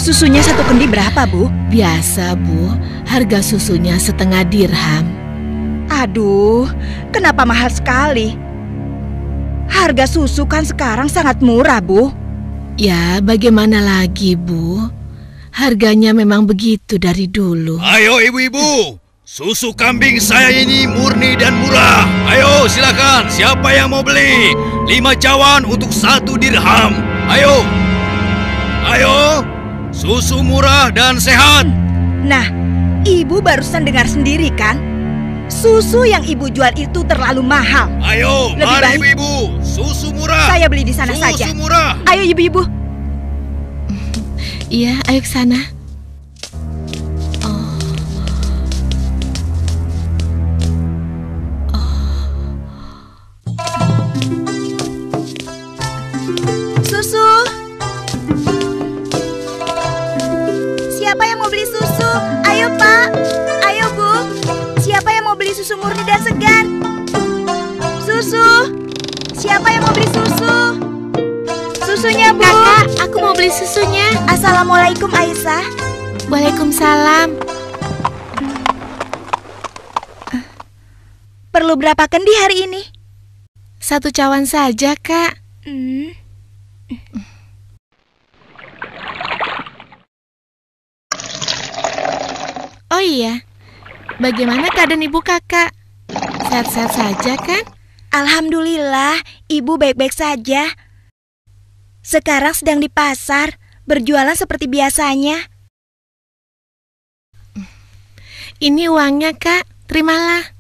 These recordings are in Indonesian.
Susunya 1 kendi berapa, Bu? Biasa, Bu. Harga susunya 1/2 dirham. Aduh, kenapa mahal sekali? Harga susu kan sekarang sangat murah, Bu. Ya, bagaimana lagi, Bu? Harganya memang begitu dari dulu. Ayo ibu-ibu, susu kambing saya ini murni dan murah. Ayo silakan, siapa yang mau beli? 5 cawan untuk 1 dirham. Ayo, ayo, susu murah dan sehat. Nah, Ibu barusan dengar sendiri kan? Susu yang Ibu jual itu terlalu mahal. Ayo, Lebih mari baik ibu-ibu, susu murah. saya beli di sana saja. Susu murah. Ayo Ibu-ibu. Iya, ayo ke sana. Susu. Siapa yang mau beli susu? Ayo Pak. Ayo Bu. Siapa yang mau beli susu murni dan segar? Susu. Siapa yang mau beli susu? Susunya Bu. Kakak, aku mau beli susunya. Assalamualaikum Aisyah. Waalaikumsalam. Perlu berapa kendi hari ini? 1 cawan saja, Kak. Oh iya, bagaimana keadaan ibu kakak? Sehat-sehat saja kan? Alhamdulillah, Ibu baik-baik saja. Sekarang sedang di pasar, berjualan seperti biasanya. Ini uangnya, Kak. Terimalah.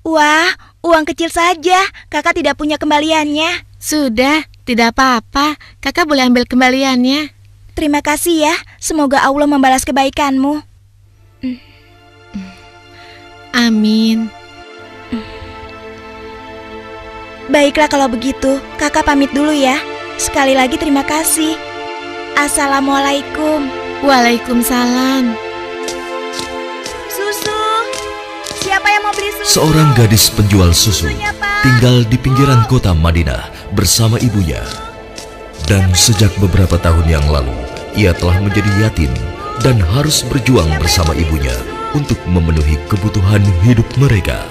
Wah, uang kecil saja. Kakak tidak punya kembaliannya. Sudah, tidak apa-apa. Kakak boleh ambil kembaliannya. Terima kasih ya. Semoga Allah membalas kebaikanmu. Amin. Baiklah kalau begitu, kakak pamit dulu ya. Sekali lagi terima kasih. Assalamualaikum. Waalaikumsalam. Susu. Siapa yang mau beli susu? Seorang gadis penjual susu Susunya, Pak. tinggal di pinggiran kota Madinah bersama ibunya. Dan sejak beberapa tahun yang lalu, ia telah menjadi yatim dan harus berjuang bersama ibunya untuk memenuhi kebutuhan hidup mereka.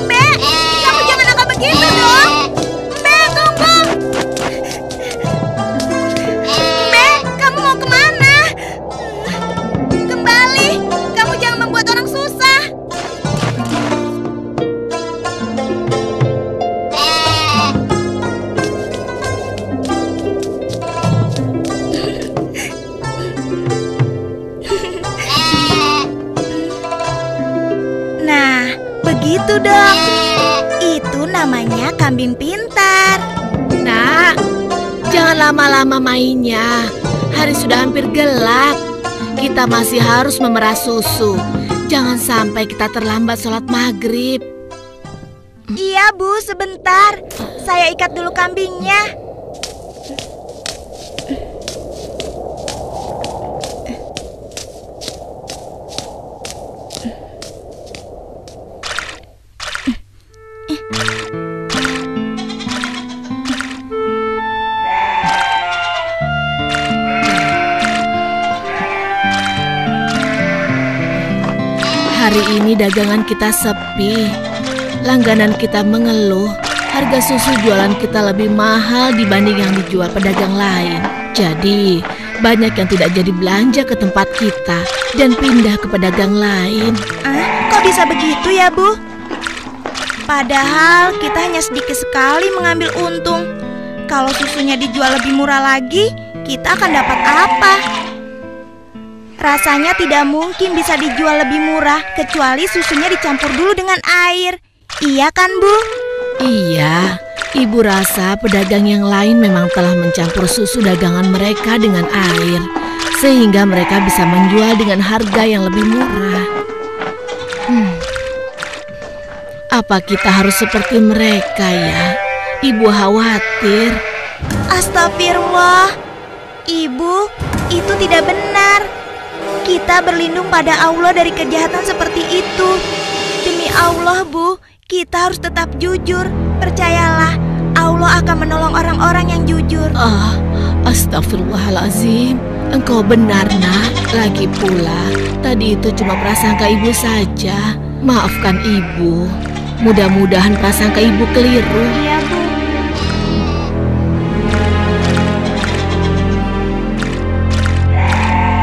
Mbak, kamu jangan nakal begitu dong. Mbak, tunggu. Mbak, kamu mau kemana? Kembali, kamu jangan membuat orang susah. Nah, begitu dong. Itu namanya kambing pintar. Nak, jangan lama-lama mainnya. Hari sudah hampir gelap. Kita masih harus memerah susu. Jangan sampai kita terlambat sholat maghrib. Iya, Bu, sebentar. Saya ikat dulu kambingnya. Hari ini dagangan kita sepi. Langganan kita mengeluh. Harga susu jualan kita lebih mahal dibanding yang dijual pedagang lain. Jadi, banyak yang tidak jadi belanja ke tempat kita dan pindah ke pedagang lain. Kok bisa begitu ya, Bu? Padahal kita hanya sedikit sekali mengambil untung. Kalau susunya dijual lebih murah lagi, kita akan dapat apa? Rasanya tidak mungkin bisa dijual lebih murah kecuali susunya dicampur dulu dengan air. Iya kan, Bu? Iya, ibu rasa pedagang yang lain memang telah mencampur susu dagangan mereka dengan air, sehingga mereka bisa menjual dengan harga yang lebih murah. Apa kita harus seperti mereka ya? Ibu khawatir. Astagfirullah. Ibu, itu tidak benar. Kita berlindung pada Allah dari kejahatan seperti itu. Allah, Bu. Kita harus tetap jujur. Percayalah, Allah akan menolong orang-orang yang jujur. Astagfirullahalazim. Engkau benar, Nak. Lagi pula, tadi itu cuma prasangka ibu saja. Maafkan ibu. Mudah-mudahan prasangka ibu keliru. Iya, Bu.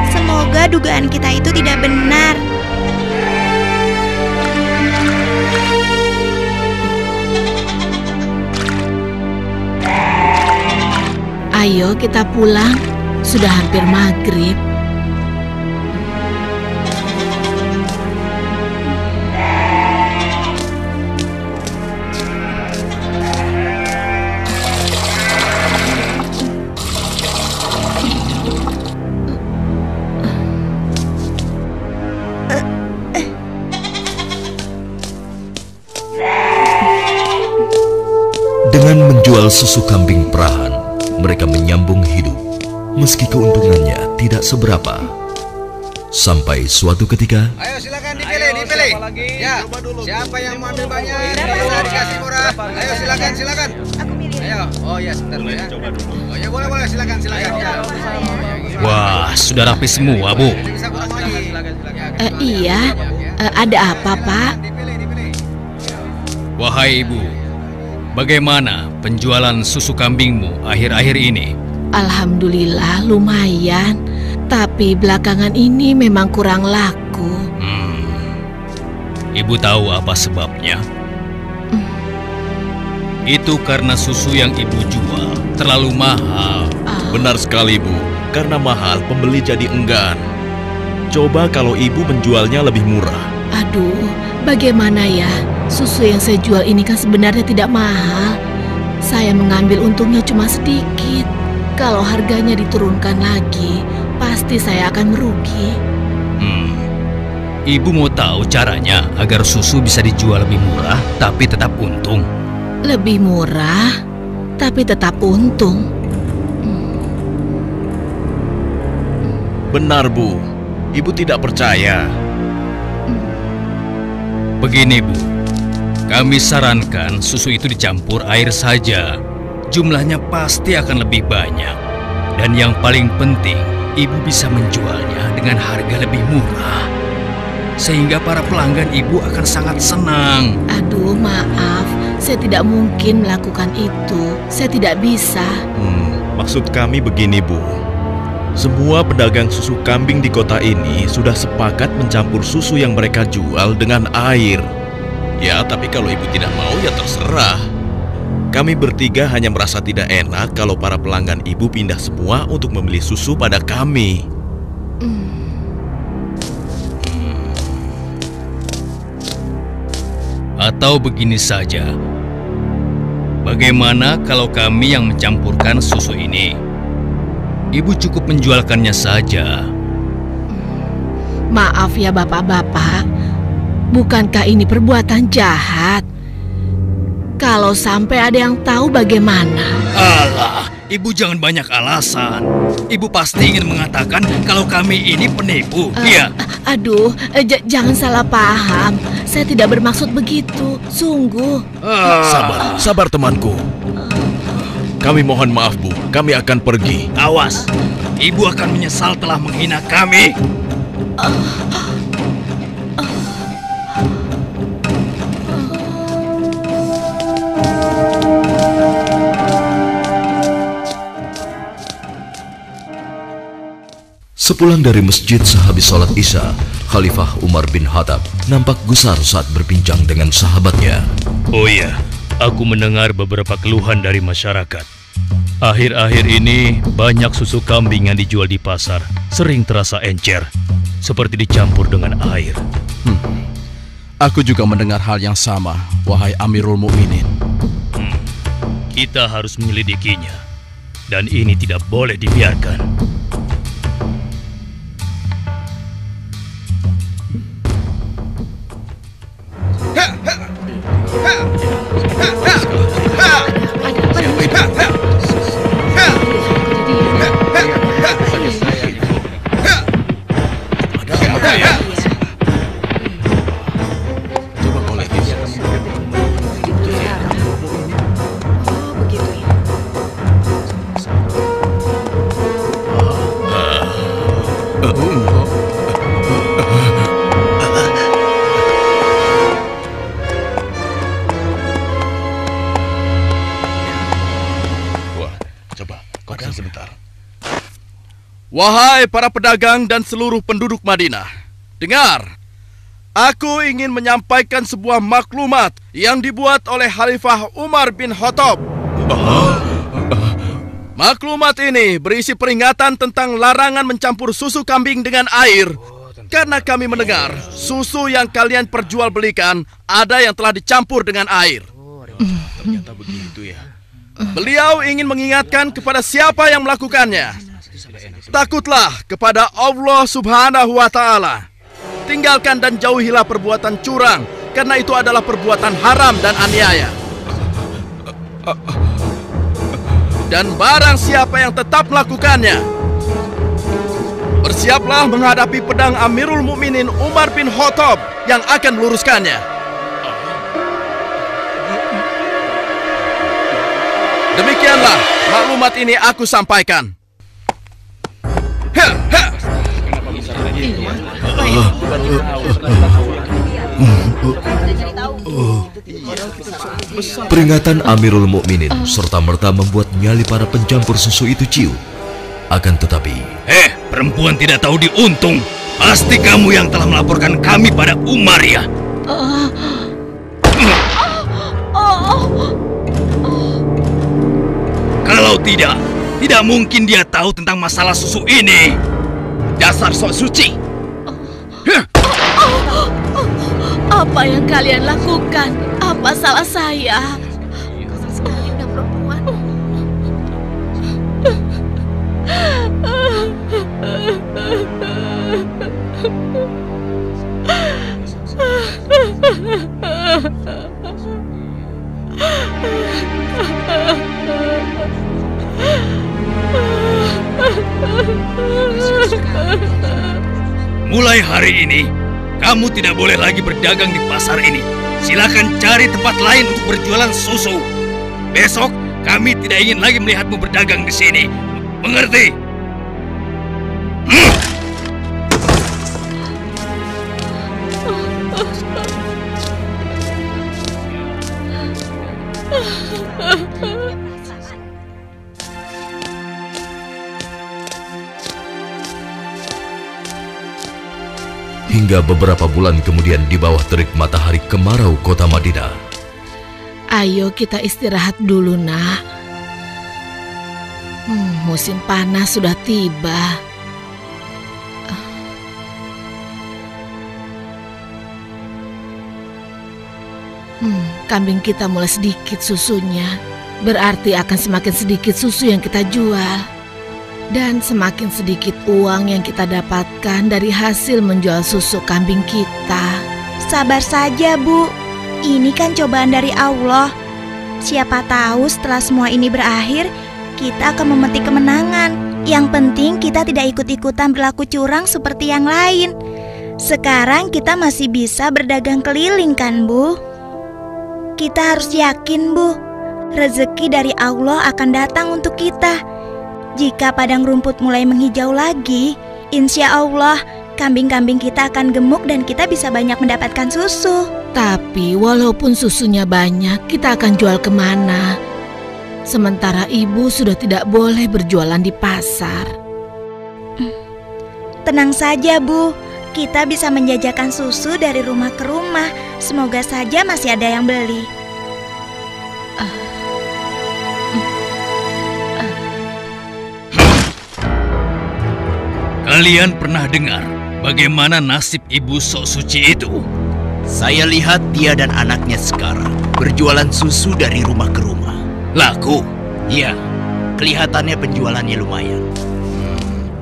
Semoga dugaan kita itu tidak benar. Ayo kita pulang. Sudah hampir maghrib. Dengan menjual susu kambing perahan, mereka menyambung hidup, meski keuntungannya tidak seberapa. Sampai suatu ketika, Ayo silakan dipilih. Ya, siapa yang mau ambil banyak? Bisa dikasih murah. Ayo silakan. Aku milih. Ayo, oh ya sebentar dulu ya. Oh ya boleh silakan. Ya. Wah, sudah rapi semua, Bu. Bisa kurang lagi. Iya, ada apa, Pak? Dipilih. Wahai Ibu, bagaimana penjualan susu kambingmu akhir-akhir ini? Alhamdulillah lumayan, tapi belakangan ini memang kurang laku. Ibu tahu apa sebabnya? Itu karena susu yang Ibu jual terlalu mahal. Benar sekali, Bu. Karena mahal, pembeli jadi enggan. Coba kalau ibu menjualnya lebih murah. Aduh, bagaimana ya? Susu yang saya jual ini kan sebenarnya tidak mahal. Saya mengambil untungnya cuma sedikit. Kalau harganya diturunkan lagi, pasti saya akan merugi. Ibu mau tahu caranya agar susu bisa dijual lebih murah tapi tetap untung? Lebih murah, tapi tetap untung. Benar, Bu. Ibu tidak percaya. Begini, Bu. Kami sarankan susu itu dicampur air saja. Jumlahnya pasti akan lebih banyak. Dan yang paling penting, Ibu bisa menjualnya dengan harga lebih murah. Sehingga para pelanggan Ibu akan sangat senang. Aduh, maaf. Saya tidak mungkin melakukan itu. Saya tidak bisa. Maksud kami begini, Bu. Semua pedagang susu kambing di kota ini sudah sepakat mencampur susu yang mereka jual dengan air. Ya, tapi kalau ibu tidak mau ya terserah. Kami bertiga hanya merasa tidak enak kalau para pelanggan ibu pindah semua untuk membeli susu pada kami. Atau begini saja. Bagaimana kalau kami yang mencampurkan susu ini? Ibu cukup menjualkannya saja. Maaf ya bapak-bapak, bukankah ini perbuatan jahat? Kalau sampai ada yang tahu bagaimana? Alah, Ibu jangan banyak alasan. Ibu pasti ingin mengatakan kalau kami ini penipu, iya? Aduh, jangan salah paham. Saya tidak bermaksud begitu, sungguh. Sabar temanku. Kami mohon maaf, Bu. Kami akan pergi. Awas, Ibu akan menyesal telah menghina kami. Sepulang dari masjid sehabis sholat Isya, Khalifah Umar bin Khattab nampak gusar saat berbincang dengan sahabatnya. Oh iya, aku mendengar beberapa keluhan dari masyarakat. Akhir-akhir ini banyak susu kambing yang dijual di pasar sering terasa encer, seperti dicampur dengan air. Aku juga mendengar hal yang sama, wahai Amirul Mukminin. Kita harus menyelidikinya, dan ini tidak boleh dibiarkan. Coba kau lihat. Wahai para pedagang dan seluruh penduduk Madinah, dengar. Aku ingin menyampaikan sebuah maklumat yang dibuat oleh Khalifah Umar bin Khattab. Maklumat ini berisi peringatan tentang larangan mencampur susu kambing dengan air. Karena kami mendengar susu yang kalian perjualbelikan ada yang telah dicampur dengan air. Ternyata begitu ya. Beliau ingin mengingatkan kepada siapa yang melakukannya. Takutlah kepada Allah Subhanahu wa Ta'ala. Tinggalkan dan jauhilah perbuatan curang, karena itu adalah perbuatan haram dan aniaya. Dan barang siapa yang tetap melakukannya, bersiaplah menghadapi pedang Amirul Mukminin Umar bin Khattab yang akan meluruskannya. Demikianlah maklumat ini aku sampaikan. Peringatan Amirul Mukminin serta-merta membuat nyali para pencampur susu itu ciut. Akan tetapi, perempuan tidak tahu diuntung. Pasti kamu yang telah melaporkan kami pada Umar ya? Kalau tidak mungkin dia tahu tentang masalah susu ini. Dasar sok suci. Apa yang kalian lakukan? Apa salah saya? Kasar sekali udah perempuan. Mulai hari ini, kamu tidak boleh lagi berdagang di pasar ini. Silakan cari tempat lain untuk berjualan susu. Besok, kami tidak ingin lagi melihatmu berdagang di sini. Mengerti? hingga beberapa bulan kemudian di bawah terik matahari kemarau kota Madinah. Ayo kita istirahat dulu, nak. Musim panas sudah tiba. Kambing kita mulai sedikit susunya. Berarti akan semakin sedikit susu yang kita jual. Dan semakin sedikit uang yang kita dapatkan dari hasil menjual susu kambing kita. Sabar saja, Bu. Ini kan cobaan dari Allah. Siapa tahu setelah semua ini berakhir, kita akan memetik kemenangan. Yang penting kita tidak ikut-ikutan berlaku curang seperti yang lain. Sekarang kita masih bisa berdagang keliling kan, Bu? Kita harus yakin, Bu. Rezeki dari Allah akan datang untuk kita. Jika padang rumput mulai menghijau lagi, insya Allah kambing-kambing kita akan gemuk dan kita bisa banyak mendapatkan susu. Tapi walaupun susunya banyak, kita akan jual kemana? Sementara ibu sudah tidak boleh berjualan di pasar. Tenang saja, Bu. Kita bisa menjajakan susu dari rumah ke rumah. Semoga saja masih ada yang beli. Kalian pernah dengar bagaimana nasib ibu sok suci itu? Saya lihat dia dan anaknya sekarang berjualan susu dari rumah ke rumah. Laku? Ya, kelihatannya penjualannya lumayan.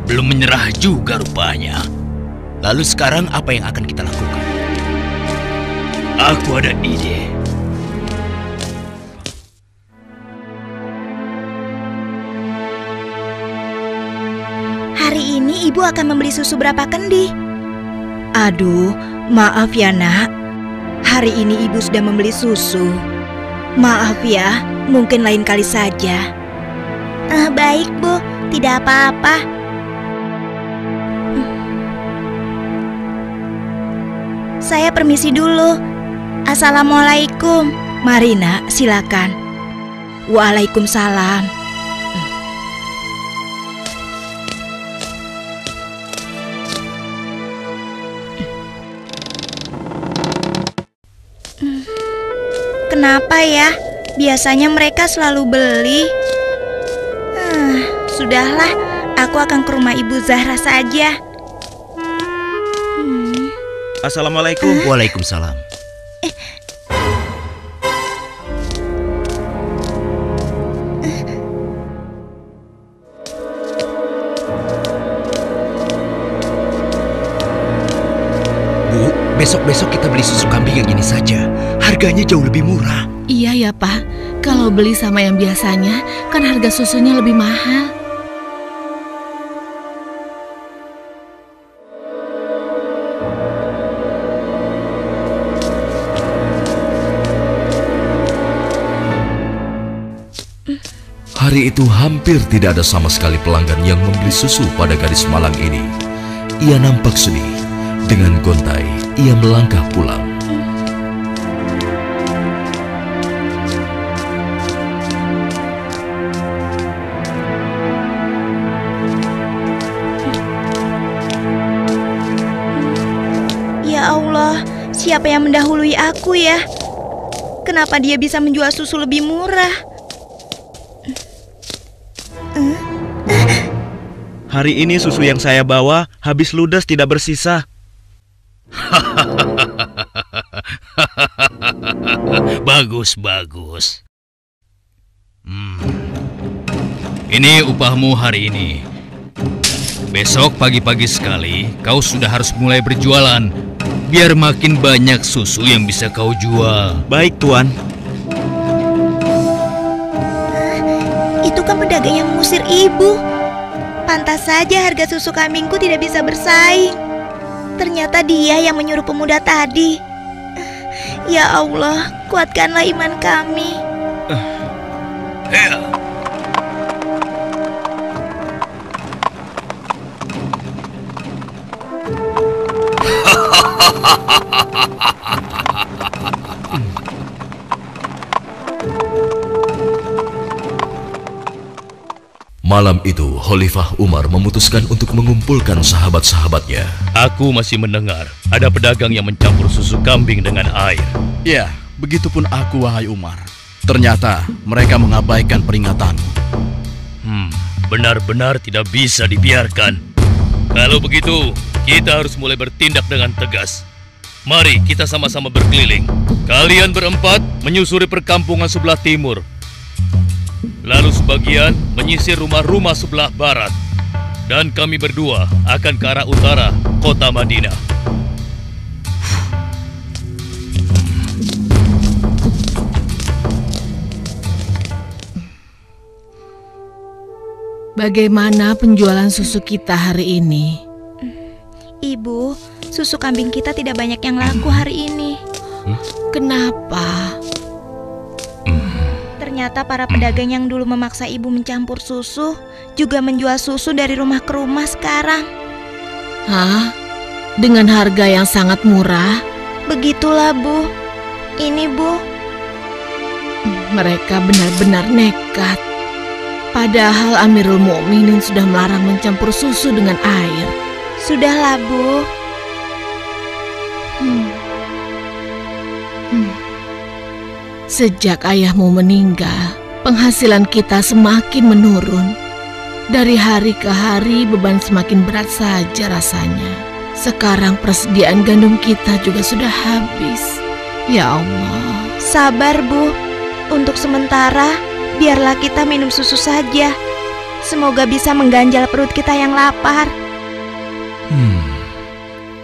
Belum menyerah juga rupanya. Lalu sekarang apa yang akan kita lakukan? Aku ada ide. Hari ini ibu akan membeli susu berapa kendi? Aduh, maaf ya nak. Hari ini ibu sudah membeli susu. Maaf ya, mungkin lain kali saja. Baik, Bu. Tidak apa-apa. Saya permisi dulu. Assalamualaikum. Mari nak, silakan. Waalaikumsalam. Kenapa ya? Biasanya mereka selalu beli. Sudahlah, aku akan ke rumah Ibu Zahra saja. Assalamualaikum. Waalaikumsalam. Bu, besok-besok kita beli susu kambing yang ini saja. Harganya jauh lebih murah. Iya ya, Pak. Kalau beli sama yang biasanya, kan harga susunya lebih mahal. Hari itu hampir tidak ada sama sekali pelanggan yang membeli susu pada gadis malang ini. Ia nampak sedih. Dengan gontai, ia melangkah pulang. Ya Allah, siapa yang mendahului aku ya? Kenapa dia bisa menjual susu lebih murah? Hari ini susu yang saya bawa habis ludes tidak bersisa. Bagus. Ini upahmu hari ini. Besok pagi-pagi sekali kau sudah harus mulai berjualan, biar makin banyak susu yang bisa kau jual. Baik, Tuan. Itu kan pedagang yang mengusir ibu. Pantas saja harga susu kambingku tidak bisa bersaing. Ternyata dia yang menyuruh pemuda tadi. Ya Allah, kuatkanlah iman kami. Malam itu, Khalifah Umar memutuskan untuk mengumpulkan sahabat-sahabatnya. Aku masih mendengar ada pedagang yang mencampur susu kambing dengan air. Ya, begitupun aku, wahai Umar. Ternyata mereka mengabaikan peringatanmu. Benar-benar tidak bisa dibiarkan. Kalau begitu, kita harus mulai bertindak dengan tegas. Mari kita sama-sama berkeliling. Kalian berempat menyusuri perkampungan sebelah timur. Lalu sebagian menyisir rumah-rumah sebelah barat. Dan kami berdua akan ke arah utara, kota Madinah. Bagaimana penjualan susu kita hari ini? Ibu, susu kambing kita tidak banyak yang laku hari ini. Kenapa? Ternyata para pedagang yang dulu memaksa ibu mencampur susu juga menjual susu dari rumah ke rumah sekarang. Hah? Dengan harga yang sangat murah? Begitulah, Bu. Ini, Bu. Mereka benar-benar nekat. Padahal Amirul Mukminin sudah melarang mencampur susu dengan air. Sudahlah, Bu. Sejak ayahmu meninggal, penghasilan kita semakin menurun. Dari hari ke hari beban semakin berat saja rasanya. Sekarang persediaan gandum kita juga sudah habis. Ya Allah. Sabar, Bu. Untuk sementara, biarlah kita minum susu saja. Semoga bisa mengganjal perut kita yang lapar.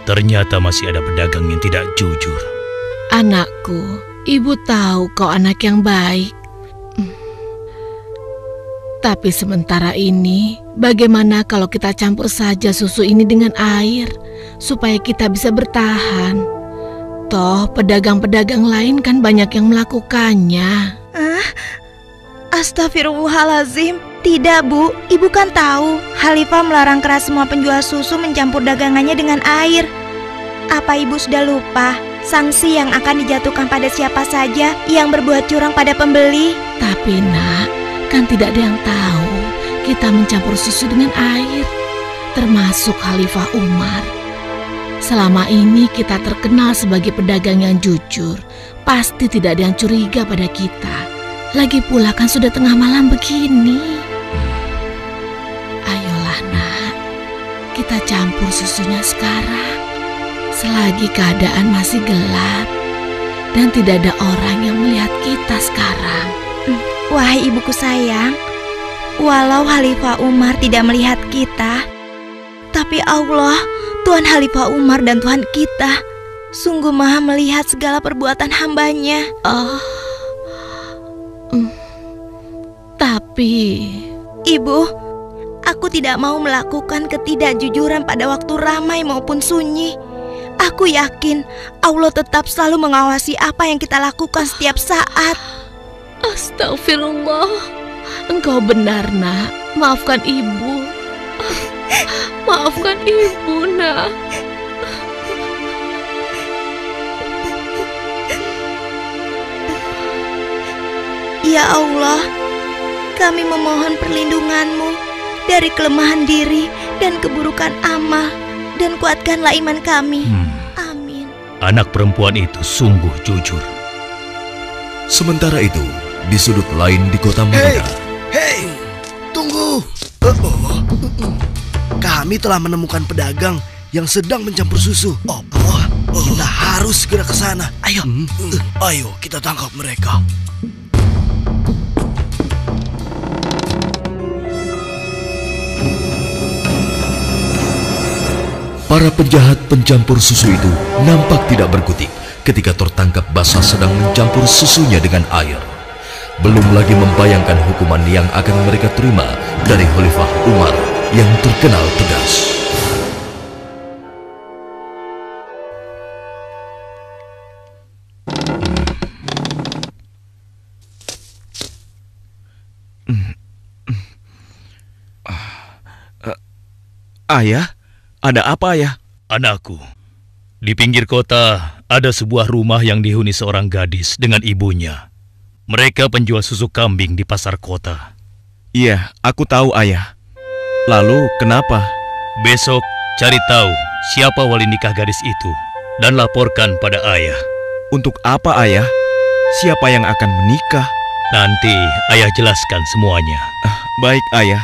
Ternyata masih ada pedagang yang tidak jujur. Anakku, ibu tahu kau anak yang baik. Tapi sementara ini, bagaimana kalau kita campur saja susu ini dengan air, supaya kita bisa bertahan? Toh, pedagang-pedagang lain kan banyak yang melakukannya. Astagfirullahalazim. Tidak, Bu. Ibu kan tahu, Khalifah melarang keras semua penjual susu mencampur dagangannya dengan air. Apa Ibu sudah lupa sanksi yang akan dijatuhkan pada siapa saja yang berbuat curang pada pembeli? Tapi nak, kan tidak ada yang tahu kita mencampur susu dengan air, termasuk Khalifah Umar. Selama ini kita terkenal sebagai pedagang yang jujur. Pasti tidak ada yang curiga pada kita. Lagi pula kan sudah tengah malam begini. Ayolah nak, kita campur susunya sekarang. Selagi keadaan masih gelap dan tidak ada orang yang melihat kita sekarang. Wahai ibuku sayang, walau Khalifah Umar tidak melihat kita, tapi Allah, Tuhan Khalifah Umar dan Tuhan kita, sungguh maha melihat segala perbuatan hambanya. Tapi Ibu, aku tidak mau melakukan ketidakjujuran pada waktu ramai maupun sunyi. Aku yakin Allah tetap selalu mengawasi apa yang kita lakukan setiap saat. Astagfirullah, engkau benar nak. Maafkan ibu. Maafkan ibu nak. Ya Allah, kami memohon perlindungan-Mu dari kelemahan diri dan keburukan amal, dan kuatkanlah iman kami. Amin. Anak perempuan itu sungguh jujur. Sementara itu, di sudut lain di kota Madinah. Hei, tunggu. Kami telah menemukan pedagang yang sedang mencampur susu. Kita harus segera ke sana. Ayo kita tangkap mereka. Para penjahat pencampur susu itu nampak tidak berkutik ketika tertangkap basah sedang mencampur susunya dengan air. Belum lagi membayangkan hukuman yang akan mereka terima dari Khalifah Umar yang terkenal tegas. Ayah, ada apa ya? Anakku, di pinggir kota ada sebuah rumah yang dihuni seorang gadis dengan ibunya. Mereka penjual susu kambing di pasar kota. Iya, aku tahu ayah. Lalu kenapa? Besok cari tahu siapa wali nikah gadis itu dan laporkan pada ayah. Untuk apa ayah? Siapa yang akan menikah? Nanti ayah jelaskan semuanya. Baik ayah.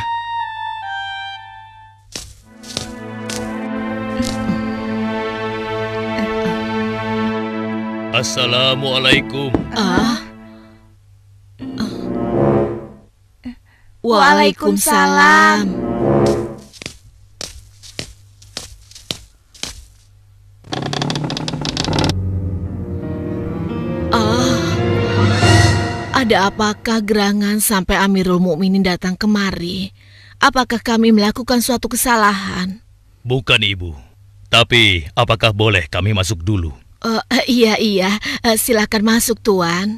Assalamualaikum. Waalaikumsalam. Ada apakah gerangan sampai Amirul Mukminin datang kemari? Apakah kami melakukan suatu kesalahan? Bukan ibu. Tapi apakah boleh kami masuk dulu? Iya, silakan masuk tuan.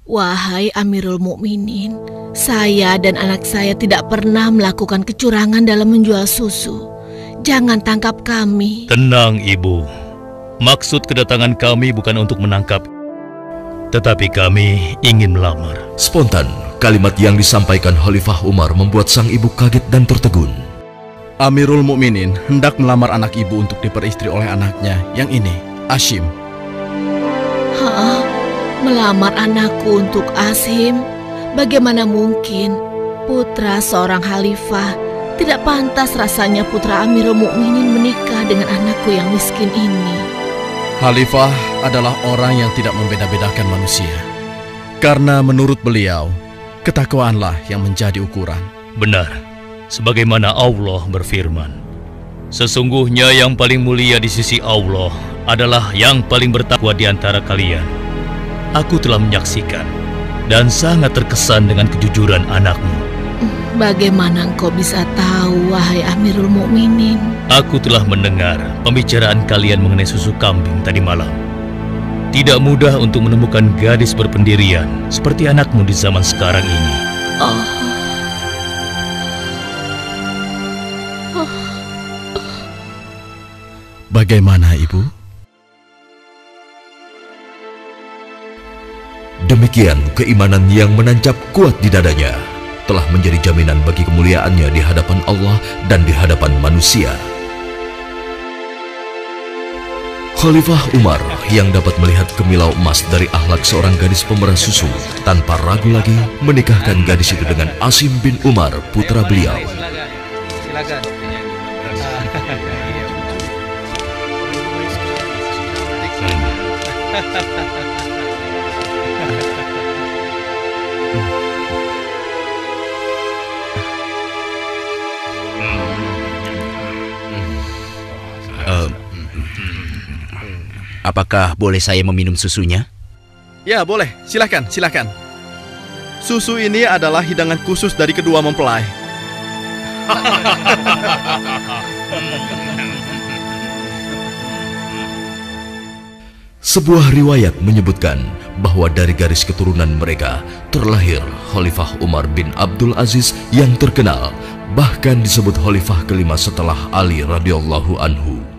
Wahai Amirul Mukminin, saya dan anak saya tidak pernah melakukan kecurangan dalam menjual susu. Jangan tangkap kami. Tenang ibu. Maksud kedatangan kami bukan untuk menangkap, tetapi kami ingin melamar. Spontan, kalimat yang disampaikan Khalifah Umar membuat sang ibu kaget dan tertegun. Amirul Mukminin hendak melamar anak ibu untuk diperistri oleh anaknya yang ini, Ashim. Hah? Melamar anakku untuk Ashim? Bagaimana mungkin? Putra seorang khalifah. Tidak pantas rasanya putra Amirul Mukminin menikah dengan anakku yang miskin ini. Khalifah adalah orang yang tidak membeda-bedakan manusia. Karena menurut beliau, ketakwaanlah yang menjadi ukuran. Benar, sebagaimana Allah berfirman, sesungguhnya yang paling mulia di sisi Allah adalah yang paling bertakwa di antara kalian. Aku telah menyaksikan dan sangat terkesan dengan kejujuran anakmu. Bagaimana engkau bisa tahu, wahai Amirul Mukminin? Aku telah mendengar pembicaraan kalian mengenai susu kambing tadi malam. Tidak mudah untuk menemukan gadis berpendirian seperti anakmu di zaman sekarang ini. Bagaimana, Ibu? Demikian demikian, keimanan yang menancap kuat di dadanya telah menjadi jaminan bagi kemuliaannya di hadapan Allah dan di hadapan manusia. Khalifah Umar yang dapat melihat kemilau emas dari akhlak seorang gadis pemerah susu, tanpa ragu lagi menikahkan gadis itu dengan Asim bin Umar, putra beliau. Silakan. Apakah boleh saya meminum susunya? Ya, boleh. Silakan, silakan. Susu ini adalah hidangan khusus dari kedua mempelai. Sebuah riwayat menyebutkan bahwa dari garis keturunan mereka terlahir Khalifah Umar bin Abdul Aziz yang terkenal, bahkan disebut khalifah kelima setelah Ali radhiyallahu anhu.